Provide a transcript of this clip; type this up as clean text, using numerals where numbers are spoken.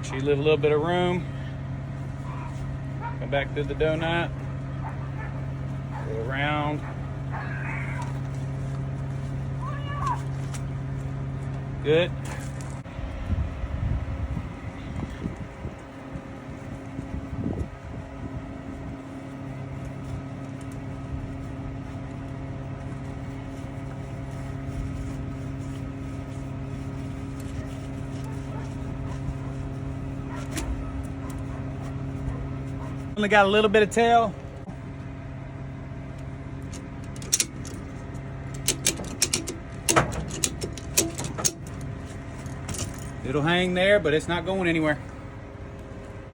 Make sure you leave a little bit of room. Come back through the donut. Go around. Good. Only got a little bit of tail. It'll hang there, but it's not going anywhere.